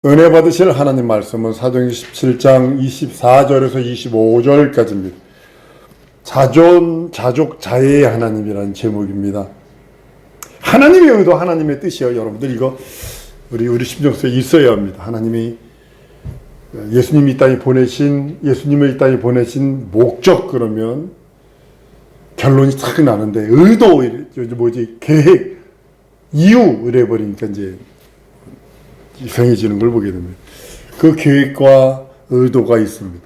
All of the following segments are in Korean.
은혜 받으실 하나님 말씀은 사도행전 17장 24절에서 25절까지입니다. 자존, 자족, 자애의 하나님이라는 제목입니다. 하나님의 의도, 하나님의 뜻이요. 여러분들 이거 우리 심정 속에 있어야 합니다. 하나님이 예수님이 이 땅에 예수님을 이 땅에 보내신 목적, 그러면 결론이 탁 나는데, 의도, 계획, 이유 이래 버리니까 이제 이상해지는 걸 보게 됩니다. 그 계획과 의도가 있습니다.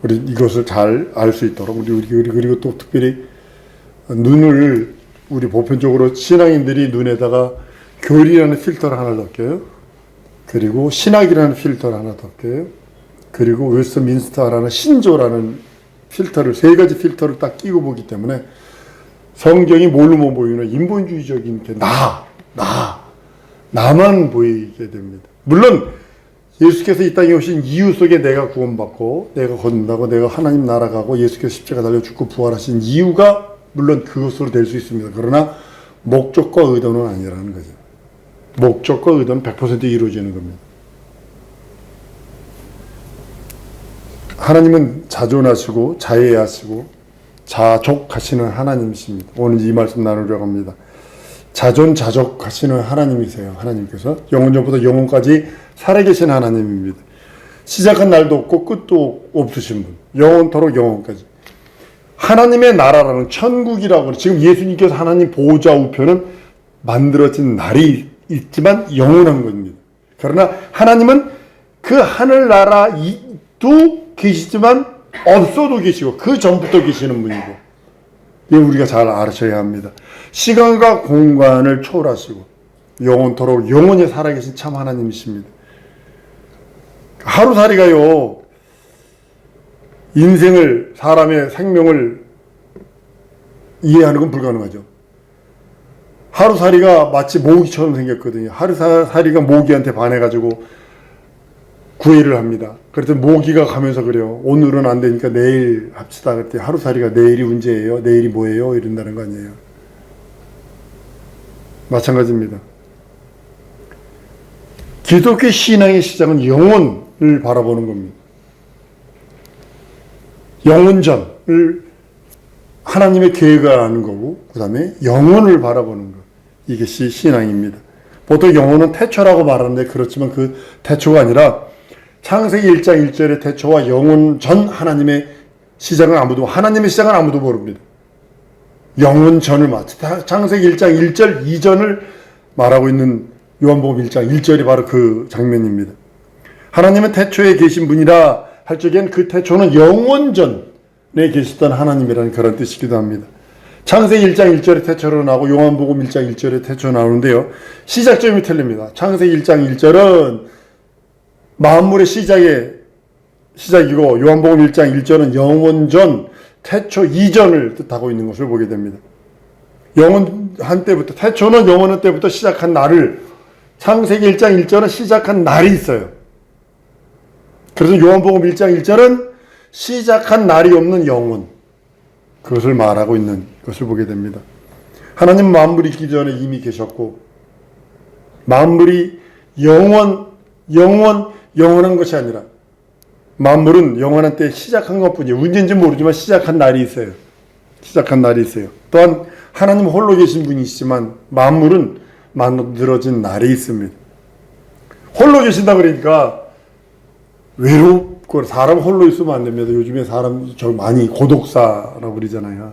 우리 이것을 잘 알 수 있도록 우리 그리고 또 특별히 눈을, 우리 보편적으로 신앙인들이 눈에다가 교리라는 필터를 하나 덮여요. 그리고 신학이라는 필터를 하나 덮여요. 그리고 웨스트민스터라는 신조라는 필터를, 세 가지 필터를 딱 끼고 보기 때문에 성경이 뭘로 보이는 인본주의적인 게 나만 보이게 됩니다. 물론 예수께서 이 땅에 오신 이유 속에 내가 구원받고 내가 건너고 내가 하나님 나라 가고 예수께서 십자가 달려 죽고 부활하신 이유가 물론 그것으로 될 수 있습니다. 그러나 목적과 의도는 아니라는 거죠. 목적과 의도는 100% 이루어지는 겁니다. 하나님은 자존하시고 자애하시고 자족하시는 하나님이십니다. 오늘 이 말씀 나누려고 합니다. 자존, 자족하시는 하나님이세요. 하나님께서 영원전부터 영원까지 살아계신 하나님입니다. 시작한 날도 없고 끝도 없으신 분, 영원토록 영원까지. 하나님의 나라라는 천국이라고, 지금 예수님께서 하나님 보좌 우편은 만들어진 날이 있지만 영원한 겁니다. 그러나 하나님은 그 하늘나라도 계시지만 없어도 계시고 그 전부터 계시는 분이고, 이거 우리가 잘 알아셔야 합니다. 시간과 공간을 초월하시고 영원토록 영원히 살아계신 참 하나님이십니다. 하루살이가요, 인생을, 사람의 생명을 이해하는 건 불가능하죠. 하루살이가 마치 모기처럼 생겼거든요. 하루살이가 모기한테 반해가지고 구애를 합니다. 그래서 모기가 가면서 그래요. 오늘은 안 되니까 내일 합시다. 그때 하루살이가 내일이 문제예요. 내일이 뭐예요? 이런다는 거 아니에요. 마찬가지입니다. 기독교 신앙의 시작은 영혼을 바라보는 겁니다. 영혼전을 하나님의 계획을 아는 거고, 그 다음에 영혼을 바라보는 것. 이것이 신앙입니다. 보통 영혼은 태초라고 말하는데 그렇지만 그 태초가 아니라 창세기 1장 1절의 태초와 영혼 전 하나님의 시작은 하나님의 시작은 아무도 모릅니다. 영혼 전을 창세기 1장 1절 2전을 말하고 있는 요한복음 1장 1절이 바로 그 장면입니다. 하나님은 태초에 계신 분이라 할 적엔 그 태초는 영혼 전에 계시던 하나님이라는 그런 뜻이기도 합니다. 창세기 1장 1절의 태초로 나오고 요한복음 1장 1절의 태초로 나오는데요. 시작점이 틀립니다. 창세기 1장 1절은 만물의 시작이고 요한복음 1장 1절은 영원전, 태초 이전을 뜻하고 있는 것을 보게 됩니다. 영원한 때부터, 태초는 영원한 때부터 시작한 날을, 창세기 1장 1절은 시작한 날이 있어요. 그래서 요한복음 1장 1절은 시작한 날이 없는 영원, 그것을 말하고 있는 것을 보게 됩니다. 하나님 만물이 있기 전에 이미 계셨고, 만물이 영원한 것이 아니라 만물은 영원한 때 시작한 것뿐이에요. 언제인지 모르지만 시작한 날이 있어요. 또한 하나님 홀로 계신 분이시지만 만물은 만들어진 날이 있습니다. 홀로 계신다 그러니까 외롭고, 사람 홀로 있으면 안 됩니다. 요즘에 사람 많이 고독사라고 그러잖아요.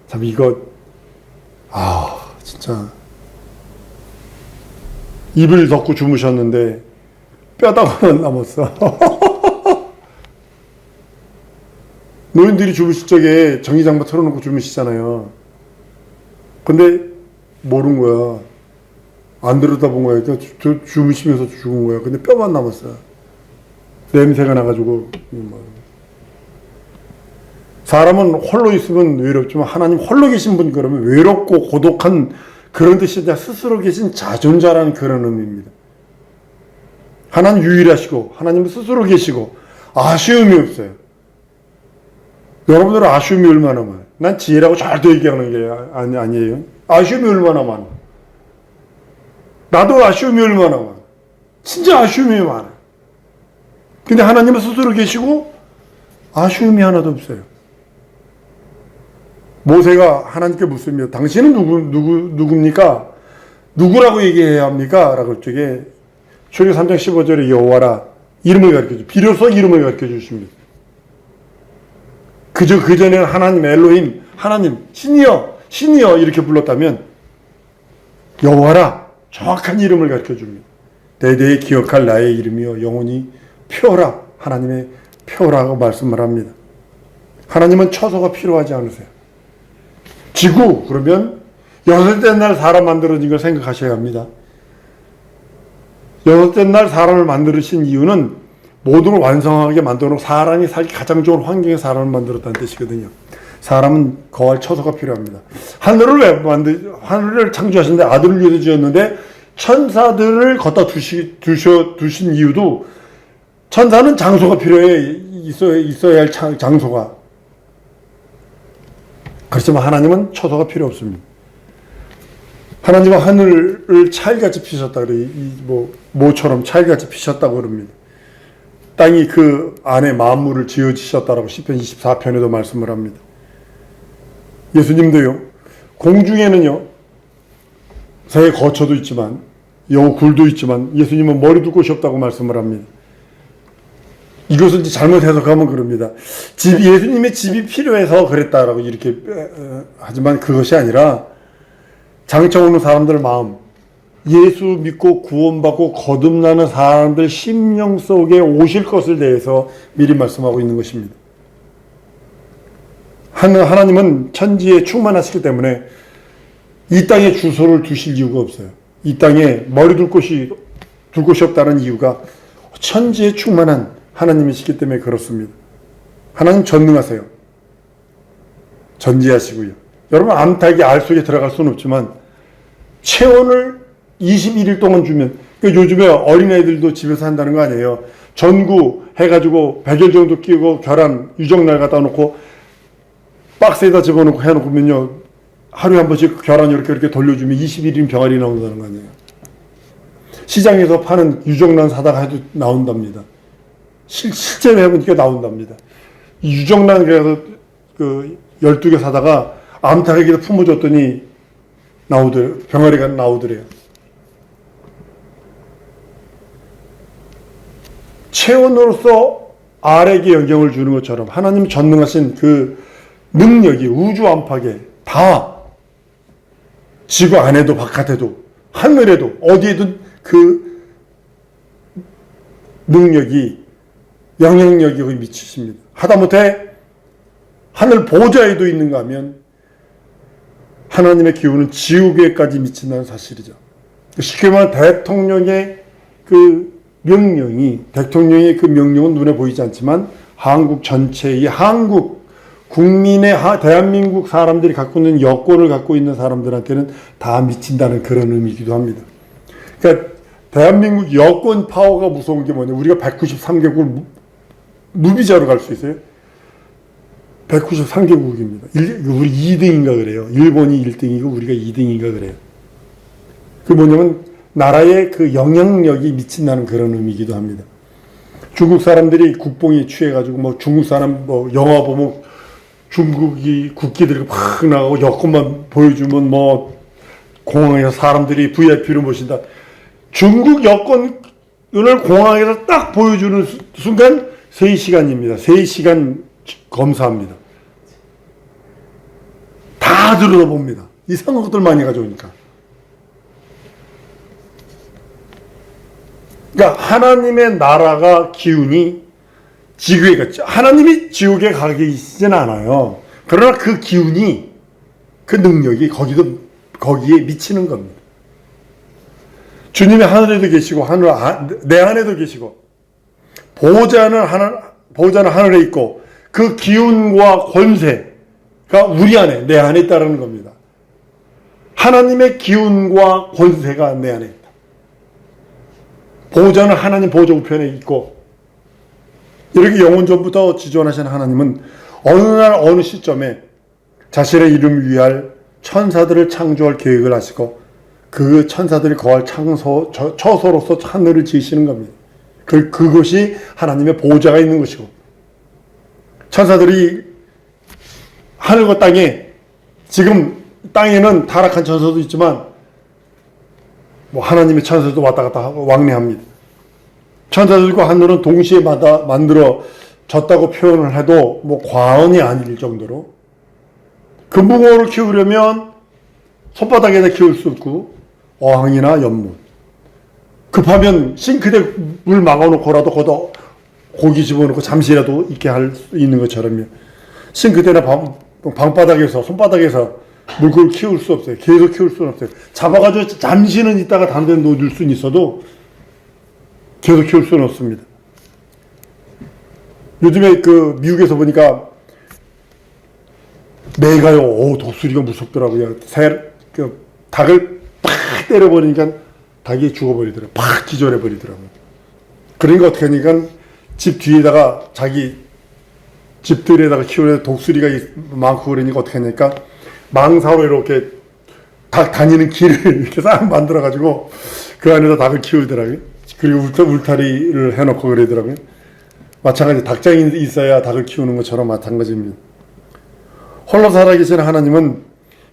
참 이거 진짜 입을 덮고 주무셨는데 뼈다귀는 남았어. 노인들이 주무실 적에 전기장판 틀어놓고 주무시잖아요. 근데 모른 거야. 안 들여다본 거야. 주무시면서 죽은 거야. 근데 뼈만 남았어. 냄새가 나가지고. 사람은 홀로 있으면 외롭지만 하나님 홀로 계신 분, 그러면 외롭고 고독한 그런 뜻이 아니라 스스로 계신 자존자라는 그런 의미입니다. 하나님 유일하시고 하나님은 스스로 계시고 아쉬움이 없어요. 여러분들은 아쉬움이 얼마나 많아요. 난 지혜라고 절대 얘기하는 게 아니에요. 아쉬움이 얼마나 많아. 나도 아쉬움이 얼마나 많아. 진짜 아쉬움이 많아요. 근데 하나님은 스스로 계시고 아쉬움이 하나도 없어요. 모세가 하나님께 묻습니다. 당신은 누굽니까? 누구라고 얘기해야 합니까? 라고 할 적에 출애굽 3장 15절에 여호와라 이름을 가르쳐주 비로소 이름을 가르쳐 주십니다. 그저 그전에는 하나님 엘로힘 하나님 신이여 이렇게 불렀다면 여호와라 정확한 이름을 가르쳐 줍니다. 대대에 기억할 나의 이름이여 영원히 표라 하나님의 표라고 말씀을 합니다. 하나님은 처소가 필요하지 않으세요. 지구 그러면 여섯째 날 사람 만들어진 걸 생각하셔야 합니다. 여섯째 날 사람을 만드신 이유는 모든 걸 완성하게 만들어놓고 사람이 살기 가장 좋은 환경에 사람을 만들었다는 뜻이거든요. 사람은 거할 처소가 필요합니다. 하늘을 창조하신데 아들을 위해서 지었는데 천사들을 걷다 두신 이유도 천사는 장소가 필요해 있어야 할 장소가. 그렇지만 하나님은 처소가 필요 없습니다. 하나님은 하늘을 차일같이 피셨다 그래요. 모처럼 차일같이 피셨다고 그럽니다. 땅이 그 안에 만물을 지어지셨다라고 시편 24편에도 말씀을 합니다. 예수님도요. 공중에는요. 새의 거처도 있지만 여우 굴도 있지만 예수님은 머리 둘 곳이 없다고 말씀을 합니다. 이것을 잘못 해석하면 그럽니다. 예수님의 집이 필요해서 그랬다라고 이렇게 하지만 그것이 아니라 장차 오는 사람들 마음, 예수 믿고 구원받고 거듭나는 사람들 심령 속에 오실 것을 대해서 미리 말씀하고 있는 것입니다. 하나님은 천지에 충만하시기 때문에 이 땅에 주소를 두실 이유가 없어요. 이 땅에 머리 둘 곳이 없다는 이유가 천지에 충만한 하나님이시기 때문에 그렇습니다. 하나님 전능하세요. 전지하시고요. 여러분 암탉이 알 속에 들어갈 수는 없지만 체온을 21일 동안 주면 요즘에 어린애들도 집에서 한다는 거 아니에요. 전구 해가지고 100일 정도 끼고 계란 유정날 갖다 놓고 박스에다 집어넣고 해놓으면요 하루에 한 번씩 계란 이렇게 돌려주면 21일 병아리 나온다는 거 아니에요. 시장에서 파는 유정란 사다가 해도 나온답니다. 실제로 해보니까 나온답니다. 이 유정란 그래서 12개 사다가 암탉에게다 품어줬더니 병아리가 나오더래요. 체온으로서 알에게 영향을 주는 것처럼 하나님 전능하신 그 능력이 우주 안팎에 다 지구 안에도 바깥에도 하늘에도 어디에든 그 능력이 영향력이 거기 미치십니다. 하다못해 하늘 보좌에도 있는가 하면 하나님의 기운은 지옥에까지 미친다는 사실이죠. 쉽게 말하면 대통령의 그 명령은 눈에 보이지 않지만 한국 전체의 국민의 대한민국 사람들이 갖고 있는 여권을 갖고 있는 사람들한테는 다 미친다는 그런 의미이기도 합니다. 그러니까 대한민국 여권 파워가 무서운 게 뭐냐. 우리가 193개국을 무비자로 갈 수 있어요. 193개국입니다. 우리 2등인가 그래요. 일본이 1등이고 우리가 2등인가 그래요. 그 뭐냐면 나라의 그 영향력이 미친다는 그런 의미이기도 합니다. 중국 사람들이 국뽕에 취해가지고 중국 사람 영화 보면 중국이 국기들이 막 나가고 여권만 보여주면 공항에서 사람들이 VIP로 모신다. 중국 여권을 공항에서 딱 보여주는 순간 3시간입니다. 3시간 검사합니다. 다 들여다봅니다. 이상한 것들 많이 가져오니까. 그러니까 하나님의 나라가 기운이 지구에 갔죠. 하나님이 지옥에 가 계시진 않아요. 그러나 그 기운이 그 능력이 거기에 미치는 겁니다. 주님이 하늘에도 계시고 내 안에도 계시고 보호자는 하늘에 있고 그 기운과 권세가 우리 안에 내 안에 있다는 겁니다. 하나님의 기운과 권세가 내 안에 있다. 보호자는 하나님 보호자 우편에 있고 이렇게 영원전부터 지존하신 하나님은 어느 날 어느 시점에 자신의 이름을 위할 천사들을 창조할 계획을 하시고 그 그 천사들이 거할 처소로서 하늘을 지으시는 겁니다. 그것이 하나님의 보호자가 있는 것이고, 천사들이 하늘과 땅에, 지금 땅에는 타락한 천사도 있지만 뭐 하나님의 천사도 왔다 갔다 하고 왕래합니다. 천사들과 하늘은 동시에 만들어졌다고 표현을 해도 뭐 과언이 아닐 정도로, 금붕어를 키우려면 손바닥에다 키울 수 없고 어항이나 연못, 급하면 싱크대 물 막아놓고라도 거기다 고기 집어넣고 잠시라도 있게 할 수 있는 것처럼요. 싱크대나 방바닥에서 손바닥에서 물고기를 키울 수 없어요. 계속 키울 수는 없어요. 잡아가지고 잠시는 있다가 다른 데 놓을 수는 있어도 계속 키울 수는 없습니다. 요즘에 미국에서 보니까 매가요, 독수리가 무섭더라고요. 닭을 팍 때려버리니까 닭이 죽어버리더라고요. 팍 기절해버리더라고요. 그러니까 어떻게 하니까 집 뒤에다가 자기 집들에다가 키우는 독수리가 많고 그러니까 어떻게 하니까 망사로 이렇게 닭 다니는 길을 이렇게 싹 만들어가지고 그 안에다 닭을 키우더라고요. 그리고 울타리를 해놓고 그러더라고요. 마찬가지 닭장이 있어야 닭을 키우는 것처럼 마찬가지입니다. 홀로 살아계신 하나님은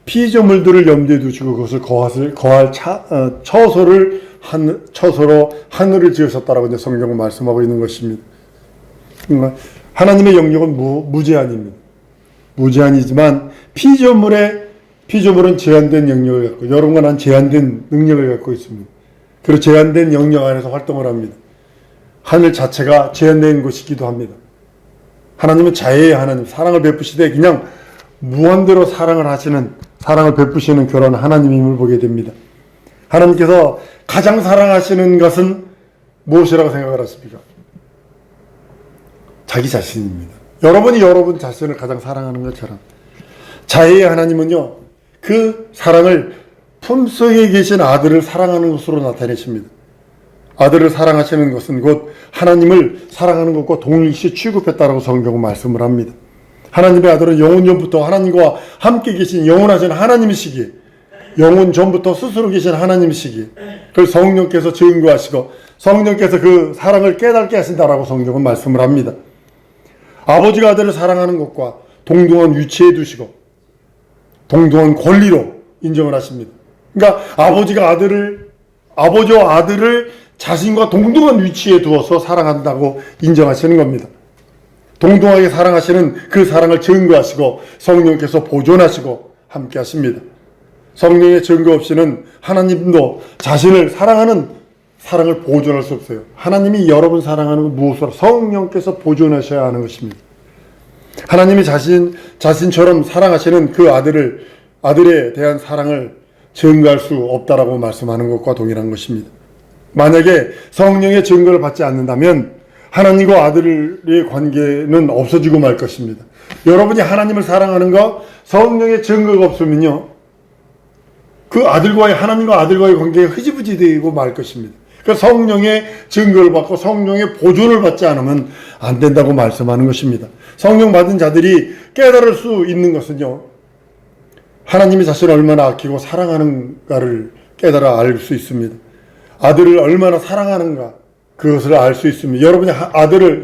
피조물들을 염두에 두시고 그것을 거할 처소로 하늘을 지으셨다라고 이제 성경은 말씀하고 있는 것입니다. 그러니까 하나님의 영역은 무제한입니다. 무제한이지만 피조물은 제한된 영역을 갖고, 여러분과 난 제한된 능력을 갖고 있습니다. 그리고 제한된 영역 안에서 활동을 합니다. 하늘 자체가 제한된 것이기도 합니다. 하나님은 자애의 하나님, 사랑을 베푸시되 그냥 무한대로 사랑을 베푸시는 그런 하나님임을 보게 됩니다. 하나님께서 가장 사랑하시는 것은 무엇이라고 생각을 하십니까? 자기 자신입니다. 여러분이 여러분 자신을 가장 사랑하는 것처럼 자애의 하나님은요, 그 사랑을 품속에 계신 아들을 사랑하는 것으로 나타내십니다. 아들을 사랑하시는 것은 곧 하나님을 사랑하는 것과 동일시 취급했다라고 성경은 말씀을 합니다. 하나님의 아들은 영원 전부터 하나님과 함께 계신 영원하신 하나님이시기에, 영원 전부터 스스로 계신 하나님이시기에 그걸 성령께서 증거하시고 성령께서 그 사랑을 깨닫게 하신다라고 성경은 말씀을 합니다. 아버지가 아들을 사랑하는 것과 동등한 위치에 두시고 동등한 권리로 인정을 하십니다. 그러니까 아버지와 아들을 자신과 동등한 위치에 두어서 사랑한다고 인정하시는 겁니다. 동등하게 사랑하시는 그 사랑을 증거하시고 성령께서 보존하시고 함께 하십니다. 성령의 증거 없이는 하나님도 자신을 사랑하는 사랑을 보존할 수 없어요. 하나님이 여러분 사랑하는 건 무엇으로? 성령께서 보존하셔야 하는 것입니다. 하나님이 자신처럼 사랑하시는 그 아들에 대한 사랑을 증거할 수 없다라고 말씀하는 것과 동일한 것입니다. 만약에 성령의 증거를 받지 않는다면 하나님과 아들의 관계는 없어지고 말 것입니다. 여러분이 하나님을 사랑하는 것, 성령의 증거가 없으면요, 하나님과 아들과의 관계가 흐지부지 되고 말 것입니다. 그러니까 성령의 증거를 받고 성령의 보존을 받지 않으면 안 된다고 말씀하는 것입니다. 성령 받은 자들이 깨달을 수 있는 것은요, 하나님이 자신을 얼마나 아끼고 사랑하는가를 깨달아 알 수 있습니다. 아들을 얼마나 사랑하는가, 그것을 알 수 있습니다. 여러분이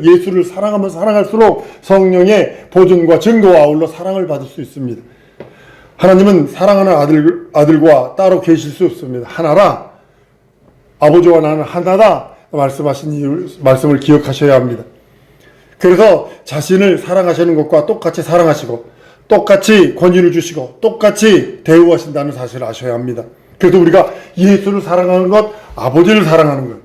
예수를 사랑하면 사랑할수록 성령의 보존과 증거와 아울러 사랑을 받을 수 있습니다. 하나님은 사랑하는 아들과 따로 계실 수 없습니다. 하나라, 아버지와 나는 하나다 말씀하신 말씀을 기억하셔야 합니다. 그래서 자신을 사랑하시는 것과 똑같이 사랑하시고 똑같이 권위를 주시고 똑같이 대우하신다는 사실을 아셔야 합니다. 그래서 우리가 예수를 사랑하는 것, 아버지를 사랑하는 것,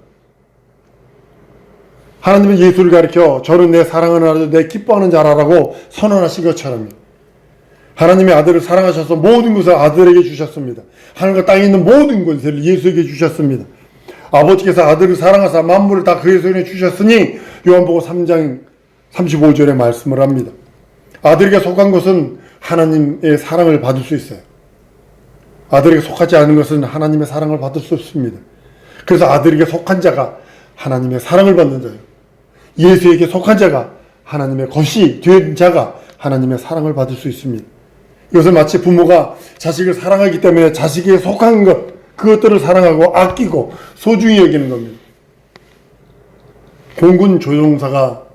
하나님은 예수를 가리켜 저는 내 사랑하는 아들, 내 기뻐하는 자라라고 선언하신 것처럼 하나님의 아들을 사랑하셔서 모든 것을 아들에게 주셨습니다. 하늘과 땅에 있는 모든 것을 예수에게 주셨습니다. 아버지께서 아들을 사랑하사 만물을 다 그의 손에 주셨으니 요한복음 3장 35절에 말씀을 합니다. 아들에게 속한 것은 하나님의 사랑을 받을 수 있어요. 아들에게 속하지 않은 것은 하나님의 사랑을 받을 수 없습니다. 그래서 아들에게 속한 자가 하나님의 사랑을 받는 자예요. 예수에게 속한 자가, 하나님의 것이 된 자가 하나님의 사랑을 받을 수 있습니다. 이것은 마치 부모가 자식을 사랑하기 때문에 자식에게 속한 것, 그것들을 사랑하고 아끼고 소중히 여기는 겁니다. 공군 조종사가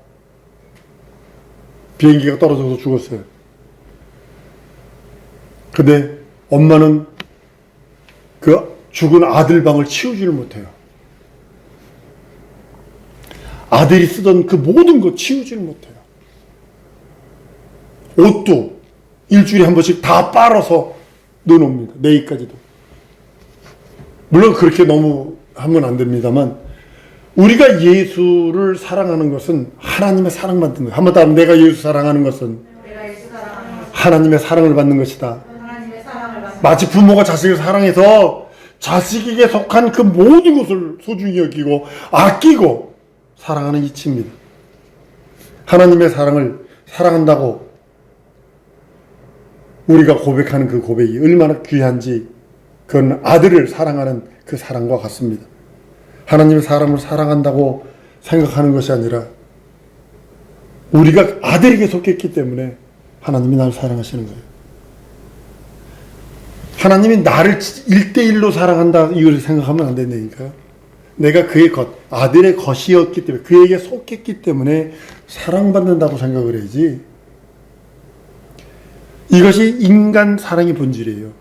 비행기가 떨어져서 죽었어요. 근데 엄마는 그 죽은 아들 방을 치우지를 못해요. 아들이 쓰던 그 모든 거 치우지를 못해요. 옷도 일주일에 한 번씩 다 빨아서 넣어놓습니다. 내일까지도. 물론 그렇게 너무 하면 안 됩니다만, 우리가 예수를 사랑하는 것은 하나님의 사랑받는 거예요. 한번 더 하면, 내가 예수 사랑하는 것은 하나님의 사랑을 받는 것이다. 마치 부모가 자식을 사랑해서 자식에게 속한 그 모든 것을 소중히 여기고 아끼고 사랑하는 이치입니다. 하나님의 사랑을 사랑한다고 우리가 고백하는 그 고백이 얼마나 귀한지, 그건 아들을 사랑하는 그 사랑과 같습니다. 하나님의 사람을 사랑한다고 생각하는 것이 아니라 우리가 아들에게 속했기 때문에 하나님이 나를 사랑하시는 거예요. 하나님이 나를 1대1로 사랑한다, 이걸 생각하면 안 된다니까요. 내가 그의 것, 아들의 것이었기 때문에, 그에게 속했기 때문에 사랑받는다고 생각을 해야지. 이것이 인간 사랑의 본질이에요.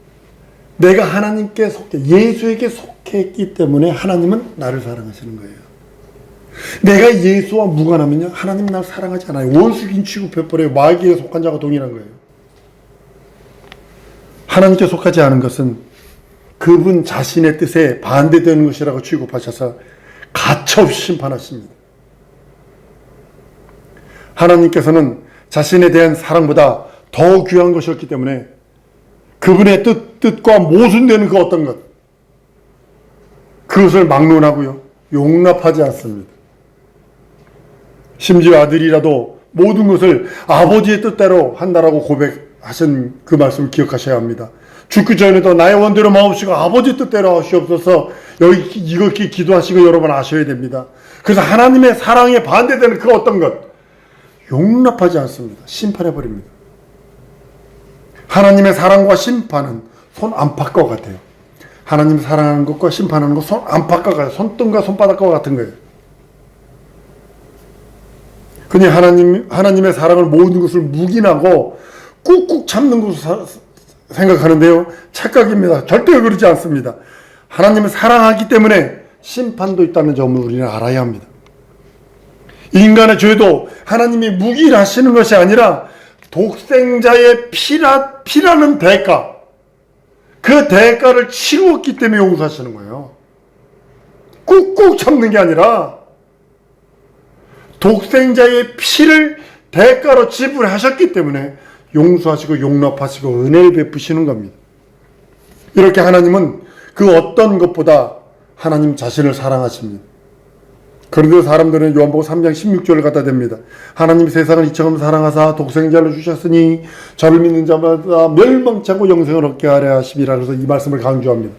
내가 하나님께 속해, 예수에게 속했기 때문에 하나님은 나를 사랑하시는 거예요. 내가 예수와 무관하면요, 하나님은 나를 사랑하지 않아요. 원수긴 취급해버려요. 마귀에 속한 자가 동일한 거예요. 하나님께 속하지 않은 것은 그분 자신의 뜻에 반대되는 것이라고 취급하셔서 가차없이 심판하십니다. 하나님께서는 자신에 대한 사랑보다 더 귀한 것이었기 때문에 그분의 뜻과 모순되는 그 어떤 것, 그것을 막론하고요, 용납하지 않습니다. 심지어 아들이라도 모든 것을 아버지의 뜻대로 한다라고 고백하신 그 말씀을 기억하셔야 합니다. 죽기 전에도 나의 원대로 마옵시고 아버지 뜻대로 하시옵소서, 여기 이렇게 기도하시고 여러 번 아셔야 됩니다. 그래서 하나님의 사랑에 반대되는 그 어떤 것 용납하지 않습니다. 심판해버립니다. 하나님의 사랑과 심판은 손 안팎과 같아요. 하나님 사랑하는 것과 심판하는 것 손 안팎과 같아요. 손등과 손바닥과 같은 거예요. 그냥 하나님의 사랑을 모든 것을 묵인하고 꾹꾹 참는 것을 생각하는데요, 착각입니다. 절대 그러지 않습니다. 하나님을 사랑하기 때문에 심판도 있다는 점을 우리는 알아야 합니다. 인간의 죄도 하나님이 묵인하시는 것이 아니라 독생자의 피라는 대가, 그 대가를 치루었기 때문에 용서하시는 거예요. 꾹꾹 참는 게 아니라 독생자의 피를 대가로 지불하셨기 때문에 용서하시고 용납하시고 은혜를 베푸시는 겁니다. 이렇게 하나님은 그 어떤 것보다 하나님 자신을 사랑하십니다. 그런데 사람들은 요한복음 3장 16절을 갖다 댑니다. 하나님이 세상을 이처럼 사랑하사 독생자를 주셨으니 저를 믿는 자마다 멸망치 않고 영생을 얻게 하려 하심이라. 그래서 이 말씀을 강조합니다.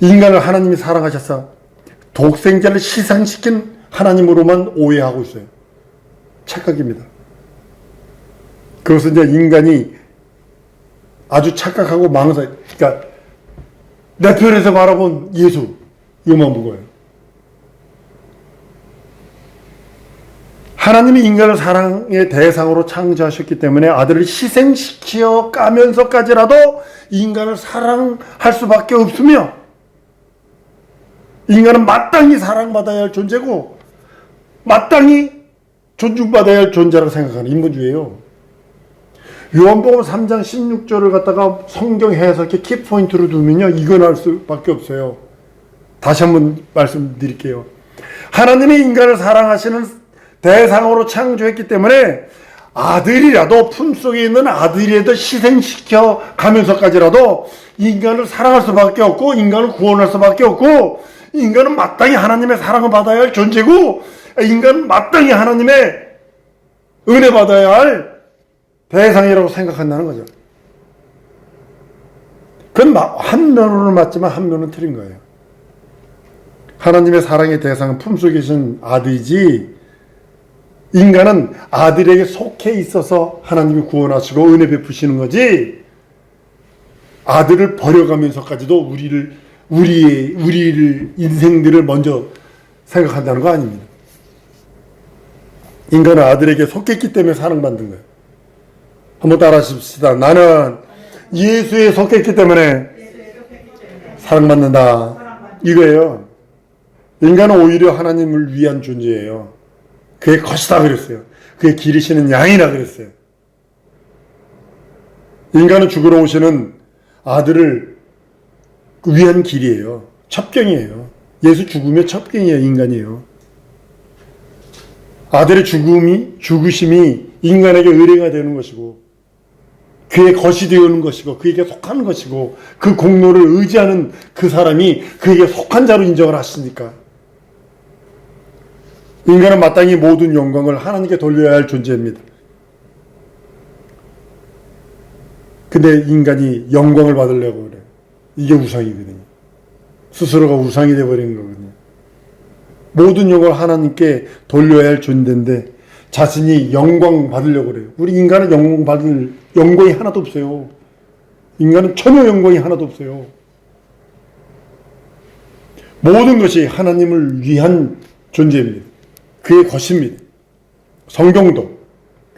인간을 하나님이 사랑하셔서 독생자를 희생시킨 하나님으로만 오해하고 있어요. 착각입니다. 그것은 이제 인간이 아주 착각하고 망설, 그러니까 내 편에서 바라본 예수, 이것만 본 거예요. 하나님이 인간을 사랑의 대상으로 창조하셨기 때문에 아들을 희생시켜 가면서까지라도 인간을 사랑할 수밖에 없으며, 인간은 마땅히 사랑받아야 할 존재고 마땅히 존중받아야 할 존재라고 생각하는 인본주의예요. 요한복음 3장 16절을 갖다가 성경 해석의 키포인트로 두면요, 이거 나올 수밖에 없어요. 다시 한번 말씀드릴게요. 하나님이 인간을 사랑하시는 대상으로 창조했기 때문에 아들이라도, 품속에 있는 아들이라도 희생시켜 가면서까지라도 인간을 사랑할 수밖에 없고 인간을 구원할 수밖에 없고, 인간은 마땅히 하나님의 사랑을 받아야 할 존재고, 인간은 마땅히 하나님의 은혜 받아야 할 대상이라고 생각한다는 거죠. 그건 한 면으로는 맞지만 한 면은 틀린 거예요. 하나님의 사랑의 대상은 품속에 계신 아들이지, 인간은 아들에게 속해 있어서 하나님이 구원하시고 은혜 베푸시는 거지, 아들을 버려가면서까지도 우리를 인생들을 먼저 생각한다는 거 아닙니다. 인간은 아들에게 속했기 때문에 사랑받는 거예요. 한번 따라하십시다. 나는 예수에 속했기 때문에 사랑받는다. 이거예요. 인간은 오히려 하나님을 위한 존재예요. 그의 것이다 그랬어요. 그의 기르시는 양이라 그랬어요. 인간은 죽으러 오시는 아들을 위한 길이에요. 첩경이에요. 예수 죽으면 첩경이에요. 인간이에요. 아들의 죽으심이 인간에게 의뢰가 되는 것이고 그의 것이 되는 것이고 그에게 속한 것이고 그 공로를 의지하는 그 사람이 그에게 속한 자로 인정을 하시니까 인간은 마땅히 모든 영광을 하나님께 돌려야 할 존재입니다. 근데 인간이 영광을 받으려고 그래요. 이게 우상이거든요. 스스로가 우상이 되어버리는 거거든요. 모든 영광을 하나님께 돌려야 할 존재인데 자신이 영광 받으려고 그래요. 우리 인간은 영광 받을 영광이 하나도 없어요. 인간은 전혀 영광이 하나도 없어요. 모든 것이 하나님을 위한 존재입니다. 그의 것입니다. 성경도,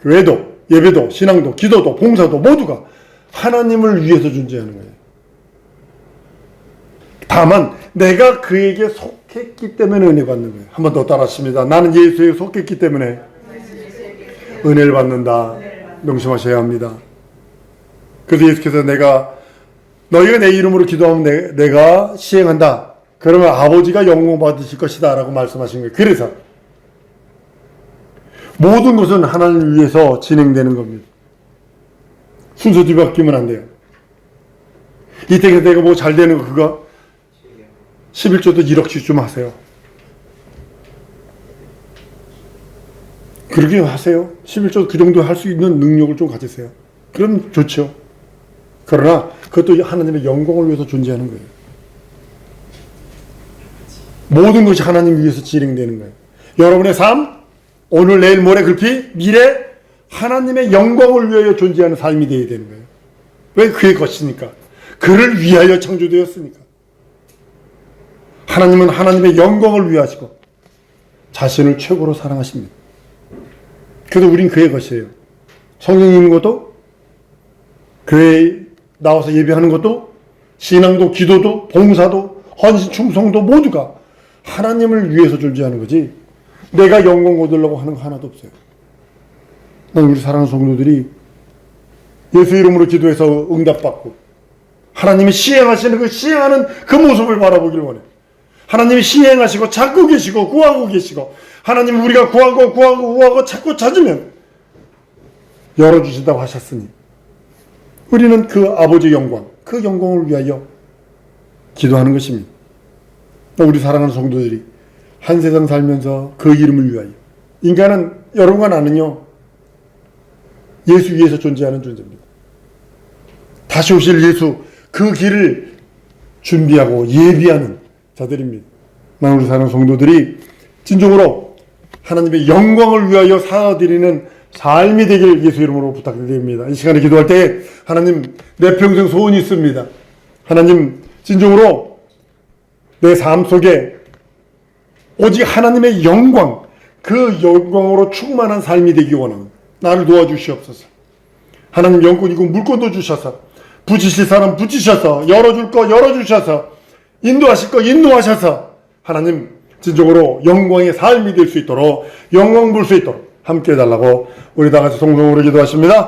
교회도, 예배도, 신앙도, 기도도, 봉사도 모두가 하나님을 위해서 존재하는 거예요. 다만 내가 그에게 속했기 때문에 은혜 받는 거예요. 한 번 더 따라하십니다. 나는 예수에 속했기 때문에 은혜를 받는다. 명심하셔야 합니다. 그래서 예수께서 너희가 내 이름으로 기도하면 내가 시행한다. 그러면 아버지가 영광 받으실 것이다 라고 말씀하신 거예요. 그래서 모든 것은 하나님을 위해서 진행되는 겁니다. 순서 뒤바뀌면 안 돼요. 이때 내가 뭐 잘 되는 거 그거 11조도 1억씩 좀 하세요. 그렇게 하세요. 11조 그 정도 할 수 있는 능력을 좀 가지세요. 그럼 좋죠. 그러나 그것도 하나님의 영광을 위해서 존재하는 거예요. 모든 것이 하나님 위해서 진행되는 거예요. 여러분의 삶, 오늘 내일 모레 글피 미래 하나님의 영광을 위하여 존재하는 삶이 되어야 되는 거예요. 왜? 그의 것이니까. 그를 위하여 창조되었으니까. 하나님은 하나님의 영광을 위하시고 자신을 최고로 사랑하십니다. 그래서 우린 그의 것이에요. 성령 읽는 것도, 교회에 나와서 예배하는 것도, 신앙도, 기도도, 봉사도, 헌신, 충성도 모두가 하나님을 위해서 존재하는 거지 내가 영광 얻으려고 하는 거 하나도 없어요. 우리 사랑하는 성도들이 예수 이름으로 기도해서 응답받고 하나님이 시행하시는 그 시행하는 그 모습을 바라보길 원해요. 하나님이 시행하시고 찾고 계시고 구하고 계시고 하나님 우리가 구하고 찾고 찾으면 열어주신다고 하셨으니 우리는 그 아버지의 영광, 그 영광을 위하여 기도하는 것입니다. 우리 사랑하는 성도들이 한 세상 살면서 그 이름을 위하여 인간은 여러분과 나는요 예수 위에서 존재하는 존재입니다. 다시 오실 예수 그 길을 준비하고 예비하는 자들입니다. 우리 사랑하는 성도들이 진정으로 하나님의 영광을 위하여 살아드리는 삶이 되길 예수 이름으로 부탁드립니다. 이 시간에 기도할 때 하나님 내 평생 소원이 있습니다. 하나님 진정으로 내 삶 속에 오직 하나님의 영광 그 영광으로 충만한 삶이 되기 원합니다. 나를 도와주시옵소서. 하나님 영권이고 물권도 주셔서 부치실 사람 부치셔서 열어줄 거 열어주셔서 인도하실 거 인도하셔서 하나님 진정으로 영광의 삶이 될 수 있도록 영광 볼 수 있도록 함께 해달라고 우리 다 같이 성성으로 기도하십니다.